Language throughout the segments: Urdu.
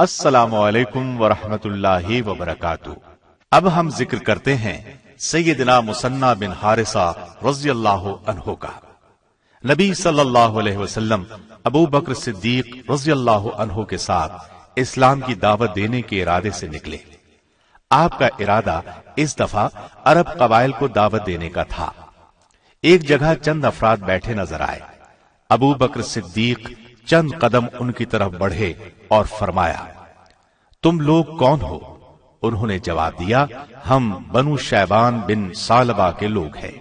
السلام علیکم ورحمۃ اللہ وبرکاتہ۔ اب ہم ذکر کرتے ہیں سیدنا مثنی بن حارثہ رضی اللہ عنہ کا۔ نبی صلی اللہ علیہ وسلم ابو بکر صدیق رضی اللہ عنہ کے ساتھ اسلام کی دعوت دینے کے ارادے سے نکلے۔ آپ کا ارادہ اس دفعہ عرب قبائل کو دعوت دینے کا تھا۔ ایک جگہ چند افراد بیٹھے نظر آئے۔ ابو بکر صدیق چند قدم ان کی طرف بڑھے اور فرمایا، تم لوگ کون ہو؟ انہوں نے جواب دیا، ہم بنو شیبان بن ثعلبہ کے لوگ ہیں۔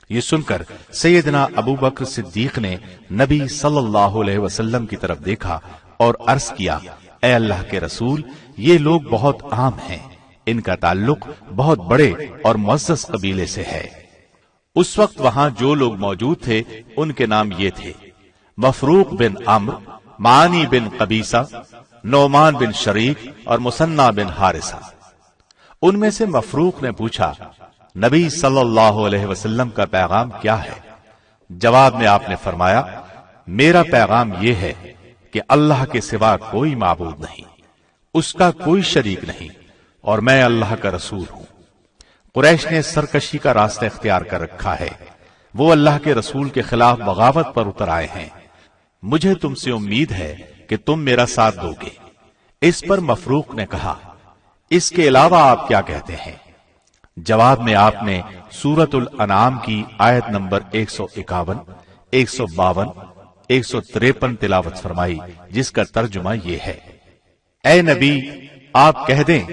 یہ سن کر سیدنا ابو بکر صدیق نے نبی صلی اللہ علیہ وسلم کی طرف دیکھا اور عرض کیا، اے اللہ کے رسول، یہ لوگ بہت عام ہیں، ان کا تعلق بہت بڑے اور معزز قبیلے سے ہے۔ اس وقت وہاں جو لوگ موجود تھے ان کے نام یہ تھے: مفروق بن عمرو، معانی بن قبیصہ، نعمان بن شریک اور مثنی بن حارثہ۔ ان میں سے مفروق نے پوچھا، نبی صلی اللہ علیہ وسلم کا پیغام کیا ہے؟ جواب میں آپ نے فرمایا، میرا پیغام یہ ہے کہ اللہ کے سوا کوئی معبود نہیں، اس کا کوئی شریک نہیں، اور میں اللہ کا رسول ہوں۔ قریش نے سرکشی کا راستہ اختیار کر رکھا ہے، وہ اللہ کے رسول کے خلاف بغاوت پر اتر آئے ہیں۔ مجھے تم سے امید ہے کہ تم میرا ساتھ دو گے۔ اس پر مفروق نے کہا، اس کے علاوہ آپ کیا کہتے ہیں؟ جواب میں آپ نے سورۃ الانعام کی آیت نمبر 151، 152، 153 تلاوت فرمائی، جس کا ترجمہ یہ ہے، اے نبی، آپ کہہ دیں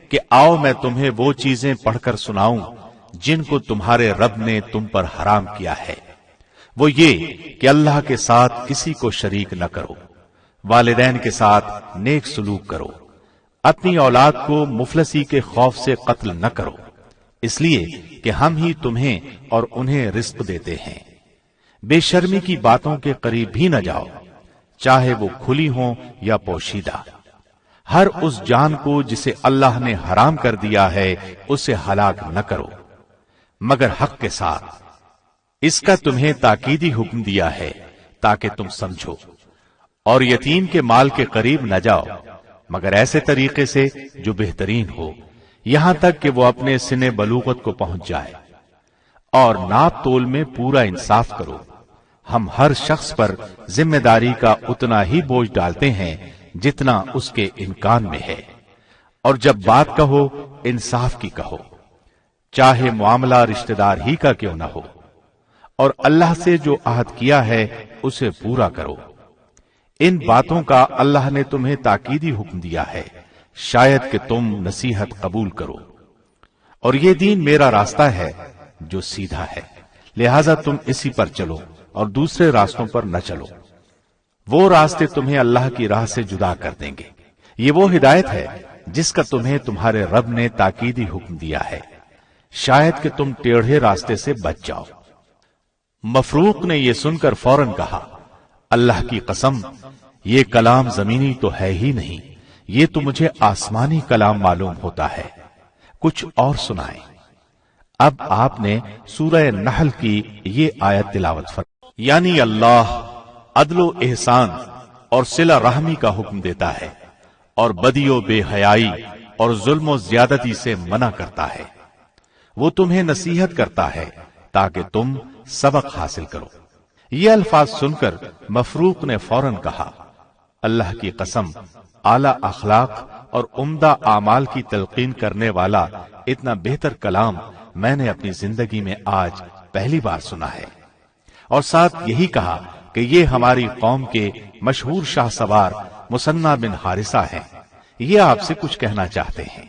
کہ آؤ میں تمہیں وہ چیزیں پڑھ کر سناؤں جن کو تمہارے رب نے تم پر حرام کیا ہے۔ وہ یہ کہ اللہ کے ساتھ کسی کو شریک نہ کرو، والدین کے ساتھ نیک سلوک کرو، اپنی اولاد کو مفلسی کے خوف سے قتل نہ کرو، اس لیے کہ ہم ہی تمہیں اور انہیں رزق دیتے ہیں۔ بے شرمی کی باتوں کے قریب بھی نہ جاؤ، چاہے وہ کھلی ہوں یا پوشیدہ۔ ہر اس جان کو جسے اللہ نے حرام کر دیا ہے اسے ہلاک نہ کرو مگر حق کے ساتھ۔ اس کا تمہیں تاکیدی حکم دیا ہے تاکہ تم سمجھو۔ اور یتیم کے مال کے قریب نہ جاؤ مگر ایسے طریقے سے جو بہترین ہو، یہاں تک کہ وہ اپنے سن بلوغت کو پہنچ جائے۔ اور ناپ تول میں پورا انصاف کرو۔ ہم ہر شخص پر ذمہ داری کا اتنا ہی بوجھ ڈالتے ہیں جتنا اس کے امکان میں ہے۔ اور جب بات کہو انصاف کی کہو، چاہے معاملہ رشتہ دار ہی کا کیوں نہ ہو، اور اللہ سے جو عہد کیا ہے اسے پورا کرو۔ ان باتوں کا اللہ نے تمہیں تاکیدی حکم دیا ہے، شاید کہ تم نصیحت قبول کرو۔ اور یہ دین میرا راستہ ہے جو سیدھا ہے، لہذا تم اسی پر چلو اور دوسرے راستوں پر نہ چلو۔ وہ راستے تمہیں اللہ کی راہ سے جدا کر دیں گے۔ یہ وہ ہدایت ہے جس کا تمہیں تمہارے رب نے تاکیدی حکم دیا ہے، شاید کہ تم ٹیڑھے راستے سے بچ جاؤ۔ مفروق نے یہ سن کر فوراً کہا، اللہ کی قسم، یہ کلام زمینی تو ہے ہی نہیں، یہ تو مجھے آسمانی کلام معلوم ہوتا ہے، کچھ اور سنائیں۔ اب آپ نے سورہ نحل کی یہ آیت تلاوت فرمائی، یعنی اللہ عدل و احسان اور صلہ رحمی کا حکم دیتا ہے اور بدی و بے حیائی اور ظلم و زیادتی سے منع کرتا ہے۔ وہ تمہیں نصیحت کرتا ہے تاکہ تم سبق حاصل کرو۔ یہ الفاظ سن کر مفروق نے فوراً کہا، اللہ کی قسم، اعلیٰ اخلاق اور عمدہ اعمال کی تلقین کرنے والا اتنا بہتر کلام میں نے اپنی زندگی میں آج پہلی بار سنا ہے۔ اور ساتھ یہی کہا کہ یہ ہماری قوم کے مشہور شاہ سوار مثنی بن حارثہ ہیں، یہ آپ سے کچھ کہنا چاہتے ہیں۔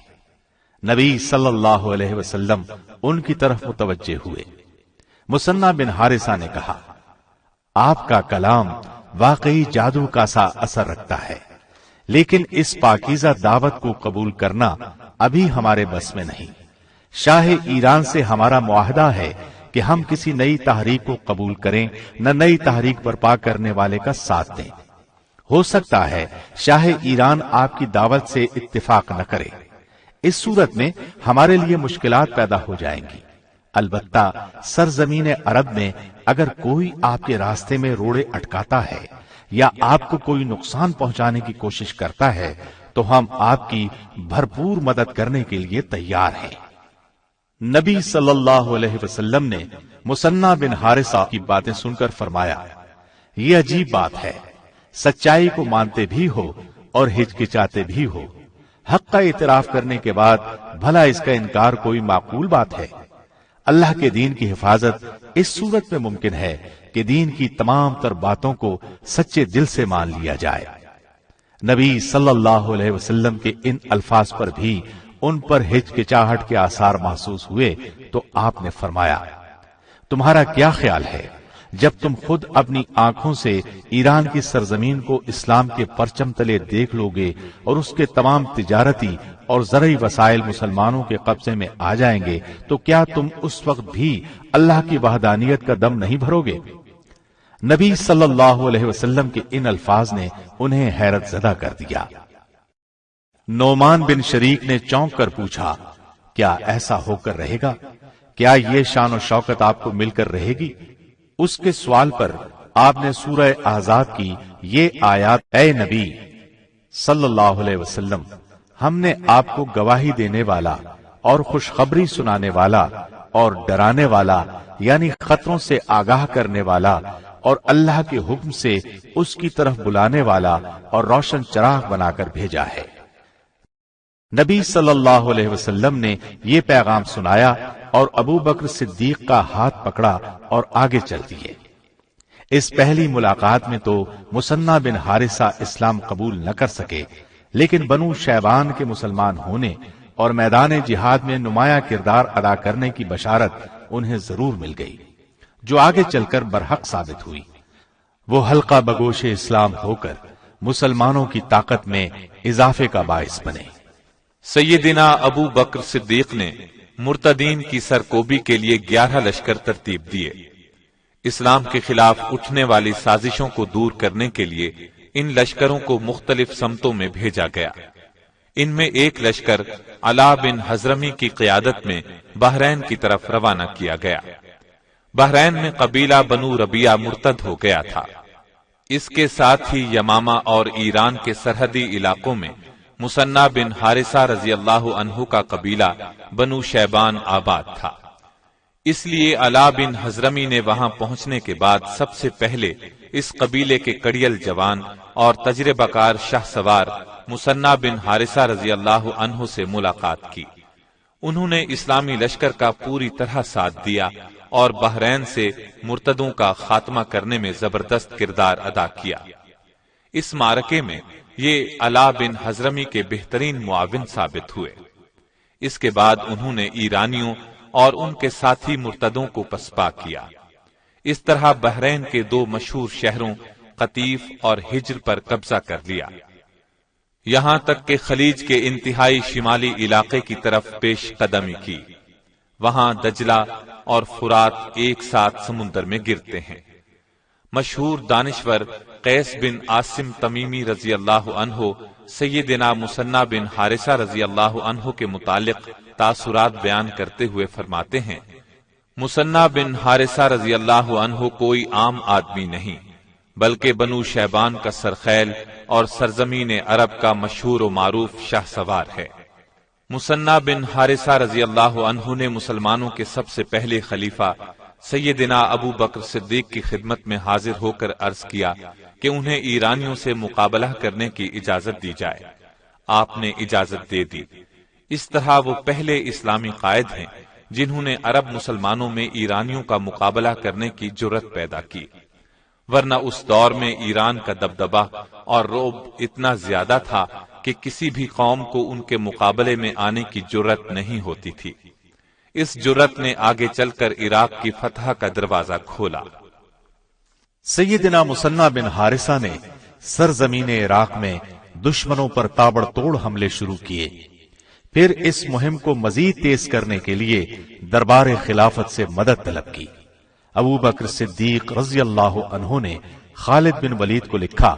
نبی صلی اللہ علیہ وسلم ان کی طرف متوجہ ہوئے۔ مثنی بن حارثہ نے کہا، آپ کا کلام واقعی جادو کا سا اثر رکھتا ہے، لیکن اس پاکیزہ دعوت کو قبول کرنا ابھی ہمارے بس میں نہیں۔ شاہ ایران سے ہمارا معاہدہ ہے کہ ہم کسی نئی تحریک کو قبول کریں نہ نئی تحریک برپا کرنے والے کا ساتھ دیں۔ ہو سکتا ہے شاہ ایران آپ کی دعوت سے اتفاق نہ کرے، اس صورت میں ہمارے لیے مشکلات پیدا ہو جائیں گی۔ البتہ سرزمین عرب میں اگر کوئی آپ کے راستے میں روڑے اٹکاتا ہے یا آپ کو کوئی نقصان پہنچانے کی کوشش کرتا ہے تو ہم آپ کی بھرپور مدد کرنے کے لیے تیار ہیں۔ نبی صلی اللہ علیہ وسلم نے مثنی بن حارثہ کی باتیں سن کر فرمایا، یہ عجیب بات ہے، سچائی کو مانتے بھی ہو اور ہچکچاتے بھی ہو، حق کا اعتراف کرنے کے بعد بھلا اس کا انکار کوئی معقول بات ہے؟ اللہ کے دین کی حفاظت اس صورت میں ممکن ہے کہ دین کی تمام تر باتوں کو سچے دل سے مان لیا جائے۔ نبی صلی اللہ علیہ وسلم کے ان الفاظ پر بھی ان پر ہچکچاہٹ کے آثار محسوس ہوئے تو آپ نے فرمایا، تمہارا کیا خیال ہے جب تم خود اپنی آنکھوں سے ایران کی سرزمین کو اسلام کے پرچم تلے دیکھ لو گے اور اس کے تمام تجارتی اور زرعی وسائل مسلمانوں کے قبضے میں آ جائیں گے تو کیا تم اس وقت بھی اللہ کی وحدانیت کا دم نہیں بھرو گے؟ نبی صلی اللہ علیہ وسلم کے ان الفاظ نے انہیں حیرت زدہ کر دیا۔ نعمان بن شریک نے چونک کر پوچھا، کیا ایسا ہو کر رہے گا؟ کیا یہ شان و شوکت آپ کو مل کر رہے گی؟ اس کے سوال پر آپ نے سورہ احزاب کی یہ آیات، اے نبی صلی اللہ علیہ وسلم، ہم نے آپ کو گواہی دینے والا اور خوشخبری سنانے والا اور ڈرانے والا یعنی خطروں سے آگاہ کرنے والا اور اللہ کے حکم سے اس کی طرف بلانے والا اور روشن چراغ بنا کر بھیجا ہے۔ نبی صلی اللہ علیہ وسلم نے یہ پیغام سنایا اور ابو بکر صدیق کا ہاتھ پکڑا اور آگے چل دیے۔ اس پہلی ملاقات میں تو مثنی بن حارثہ اسلام قبول نہ کر سکے، لیکن بنو شیبان کے مسلمان ہونے اور میدان جہاد میں نمایاں کردار ادا کرنے کی بشارت انہیں ضرور مل گئی، جو آگے چل کر برحق ثابت ہوئی۔ وہ حلقہ بگوش اسلام ہو کر مسلمانوں کی طاقت میں اضافے کا باعث بنے۔ سیدنا ابو بکر صدیق نے مرتدین کی سرکوبی کے لیے 11 لشکر ترتیب دیے۔ اسلام کے خلاف اٹھنے والی سازشوں کو دور کرنے کے لیے ان لشکروں کو مختلف سمتوں میں بھیجا گیا۔ ان میں ایک لشکر علا بن حضرمی کی قیادت میں بحرین کی طرف روانہ کیا گیا۔ بحرین میں قبیلہ بنو ربیعہ مرتد ہو گیا تھا۔ اس کے ساتھ ہی یمامہ اور ایران کے سرحدی علاقوں میں مثنی بن حارثہ رضی اللہ عنہ کا قبیلہ بنو شیبان آباد تھا۔ اس لیے علا بن حضرمی نے وہاں پہنچنے کے بعد سب سے پہلے اس قبیلے کے کڑیل جوان اور تجربہ کار شاہ سوار مثنی بن حارثہ رضی اللہ عنہ سے ملاقات کی۔ انہوں نے اسلامی لشکر کا پوری طرح ساتھ دیا اور بحرین سے مرتدوں کا خاتمہ کرنے میں زبردست کردار ادا کیا۔ اس معرکے میں یہ علا بن حضرمی کے بہترین معاون ثابت ہوئے۔ اس کے بعد انہوں نے ایرانیوں اور ان کے ساتھی مرتدوں کو پسپا کیا۔ اس طرح بحرین کے 2 مشہور شہروں قطیف اور ہجر پر قبضہ کر لیا، یہاں تک کہ خلیج کے انتہائی شمالی علاقے کی طرف پیش قدمی کی۔ وہاں دجلہ اور فرات ایک ساتھ سمندر میں گرتے ہیں۔ مشہور دانشور قیس بن عاصم تمیمی رضی اللہ عنہ سیدنا مثنی بن حارثہ رضی اللہ عنہ کے متعلق تاثرات بیان کرتے ہوئے فرماتے ہیں، مثنی بن حارثہ رضی اللہ عنہ کوئی عام آدمی نہیں، بلکہ بنو شیبان کا سرخیل اور سرزمین عرب کا مشہور و معروف شاہ سوار ہے۔ مثنی بن حارثہ رضی اللہ عنہ نے مسلمانوں کے سب سے پہلے خلیفہ سیدنا ابو بکر صدیق کی خدمت میں حاضر ہو کر عرض کیا کہ انہیں ایرانیوں سے مقابلہ کرنے کی اجازت دی جائے۔ آپ نے اجازت دے دی۔ اس طرح وہ پہلے اسلامی قائد ہیں جنہوں نے عرب مسلمانوں میں ایرانیوں کا مقابلہ کرنے کی جرأت پیدا کی، ورنہ اس دور میں ایران کا دبدبہ اور رعب اتنا زیادہ تھا کہ کسی بھی قوم کو ان کے مقابلے میں آنے کی جرأت نہیں ہوتی تھی۔ اس جرأت نے آگے چل کر عراق کی فتح کا دروازہ کھولا۔ سیدنا مثنی بن حارثہ نے سرزمین عراق میں دشمنوں پر تابڑ توڑ حملے شروع کیے۔ پھر اس مہم کو مزید تیز کرنے کے لیے دربار خلافت سے مدد طلب کی۔ ابو بکر صدیق رضی اللہ عنہ نے خالد بن ولید کو لکھا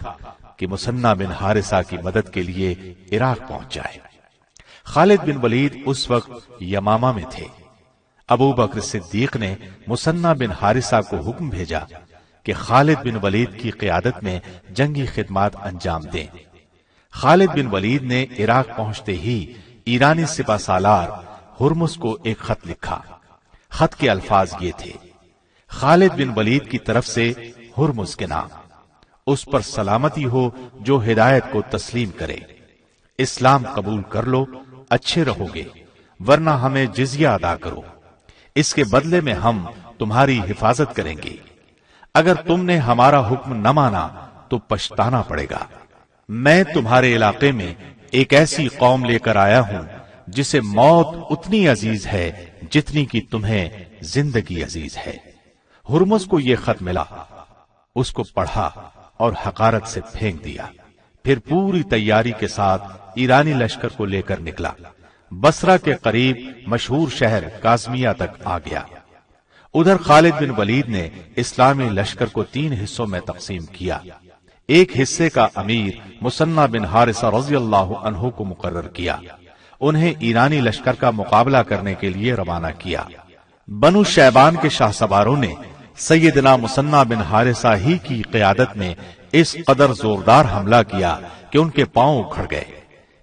کہ مثنی بن حارثہ کی مدد کے لیے عراق پہنچ جائے۔ خالد بن ولید اس وقت یمامہ میں تھے۔ ابو بکر صدیق نے مثنی بن حارثہ کو حکم بھیجا کہ خالد بن ولید کی قیادت میں جنگی خدمات انجام دیں۔ خالد بن ولید نے عراق پہنچتے ہی ایرانی سپہ سالار ہرمز کو ایک خط لکھا۔ خط کے الفاظ یہ تھے: خالد بن ولید کی طرف سے ہرمز کے نام، اس پر سلامتی ہو جو ہدایت کو تسلیم کرے، اسلام قبول کر لو، اچھے رہو گے، ورنہ ہمیں جزیہ ادا کرو، اس کے بدلے میں ہم تمہاری حفاظت کریں گے، اگر تم نے ہمارا حکم نہ مانا تو پچھتانا پڑے گا۔ میں تمہارے علاقے میں ایک ایسی قوم لے کر آیا ہوں جسے موت اتنی عزیز ہے جتنی کہ تمہیں زندگی عزیز ہے۔ ہرمز کو یہ خط ملا، اس کو پڑھا اور حقارت سے پھینک دیا، پھر پوری تیاری کے ساتھ ایرانی لشکر کو لے کر نکلا، بصرہ کے قریب مشہور شہر کاظمیہ تک آ گیا۔ ادھر خالد بن ولید نے اسلامی لشکر کو 3 حصوں میں تقسیم کیا۔ ایک حصے کا امیر مثنی بن حارثہ رضی اللہ عنہ کو مقرر کیا، انہیں ایرانی لشکر کا مقابلہ کرنے کے لیے روانہ کیا۔ بنو شیبان کے شاہ سواروں نے سیدنا مثنی بن حارثہ ہی کی قیادت میں اس قدر زوردار حملہ کیا کہ ان کے پاؤں اکھڑ گئے،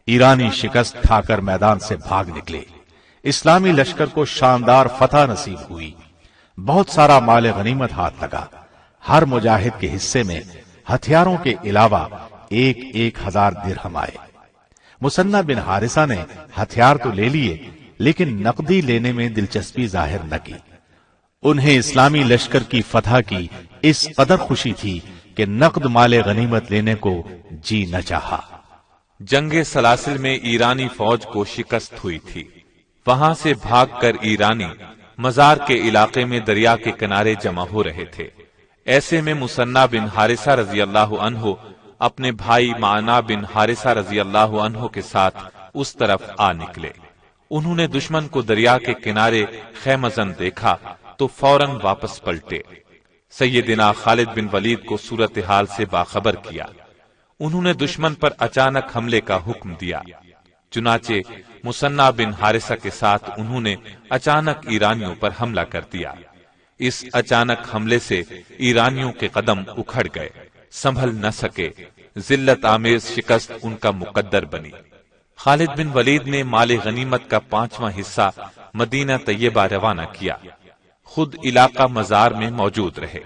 ایرانی شکست کھا کر میدان سے بھاگ نکلے۔ اسلامی لشکر کو شاندار فتح نصیب ہوئی، بہت سارا مال غنیمت ہاتھ لگا۔ ہر مجاہد کے حصے میں ہتھیاروں کے علاوہ 1,000 درہم آئے۔ مثنی بن حارثہ نے ہتھیار تو لے لیے لیکن نقدی لینے میں دلچسپی ظاہر نہ کی۔ انہیں اسلامی لشکر کی فتح کی اس قدر خوشی تھی کہ نقد مال غنیمت لینے کو جی نہ چاہا۔ جنگ سلاسل میں ایرانی فوج کو شکست ہوئی تھی، وہاں سے بھاگ کر ایرانی مزار کے علاقے میں دریا کے کنارے جمع ہو رہے تھے۔ ایسے میں مثنی بن حارثہ رضی اللہ عنہ اپنے بھائی معنا بن حارثہ رضی اللہ عنہ کے ساتھ اس طرف آ نکلے۔ انہوں نے دشمن کو دریا کے کنارے خیمہ زن دیکھا تو فوراً واپس پلٹے۔ سیدنا خالد بن ولید کو صورتحال سے باخبر کیا۔ انہوں نے دشمن پر اچانک حملے کا حکم دیا، چنانچہ مثنی بن حارثہ کے ساتھ انہوں نے اچانک ایرانیوں پر حملہ کر دیا۔ اس اچانک حملے سے ایرانیوں کے قدم اکھڑ گئے، سنبھل نہ سکے، ذلت آمیز شکست ان کا مقدر بنی۔ خالد بن ولید نے مال غنیمت کا 5واں حصہ مدینہ طیبہ روانہ کیا، خود علاقہ مزار میں موجود رہے۔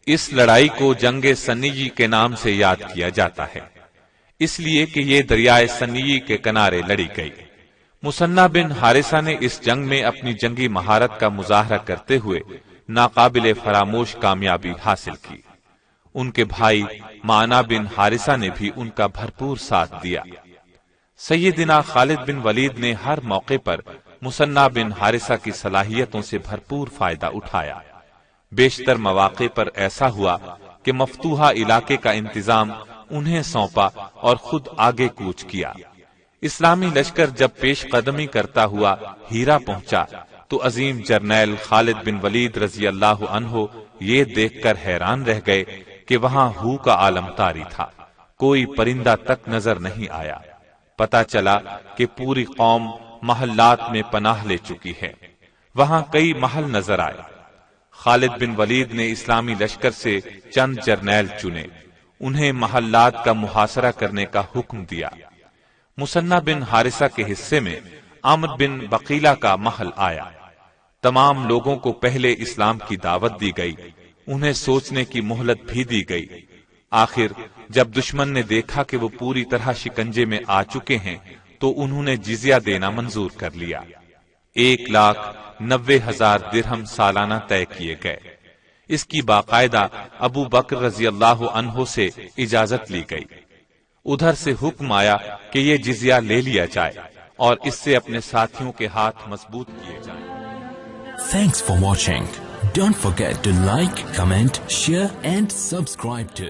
اس لڑائی کو جنگ سنیی کے نام سے یاد کیا جاتا ہے، اس لیے کہ یہ دریائے سنیی کے کنارے لڑی گئی۔ مثنی بن حارثہ نے اس جنگ میں اپنی جنگی مہارت کا مظاہرہ کرتے ہوئے ناقابل فراموش کامیابی حاصل کی۔ ان کے بھائی معنا بن حارثہ نے بھی ان کا بھرپور ساتھ دیا۔ سیدنا خالد بن ولید نے ہر موقع پر مثنی بن حارثہ کی صلاحیتوں سے بھرپور فائدہ اٹھایا۔ بیشتر مواقع پر ایسا ہوا کہ مفتوحہ علاقے کا انتظام انہیں سونپا اور خود آگے کوچ کیا۔ اسلامی لشکر جب پیش قدمی کرتا ہوا ہیرا پہنچا تو عظیم جرنیل خالد بن ولید رضی اللہ عنہ یہ دیکھ کر حیران رہ گئے کہ وہاں ہو کا عالم طاری تھا، کوئی پرندہ تک نظر نہیں آیا۔ پتا چلا کہ پوری قوم محلات میں پناہ لے چکی ہے۔ وہاں کئی محل نظر آئے۔ خالد بن ولید نے اسلامی لشکر سے چند جرنیل چنے، انہیں محلات کا محاصرہ کرنے کا حکم دیا۔ مثنی بن حارثہ کے حصے میں عامر بن بقیلہ کا محل آیا۔ تمام لوگوں کو پہلے اسلام کی دعوت دی گئی، انہیں سوچنے کی مہلت بھی دی گئی۔ آخر جب دشمن نے دیکھا کہ وہ پوری طرح شکنجے میں آ چکے ہیں تو انہوں نے جزیہ دینا منظور کر لیا۔ 1,90,000 درہم سالانہ طے کیے گئے۔ اس کی باقاعدہ ابو بکر رضی اللہ عنہ سے اجازت لی گئی۔ ادھر سے حکم آیا کہ یہ جزیہ لے لیا جائے اور اس سے اپنے ساتھیوں کے ہاتھ مضبوط کیے جائیں۔ Thanks for watching. Don't forget to like, comment, share and subscribe to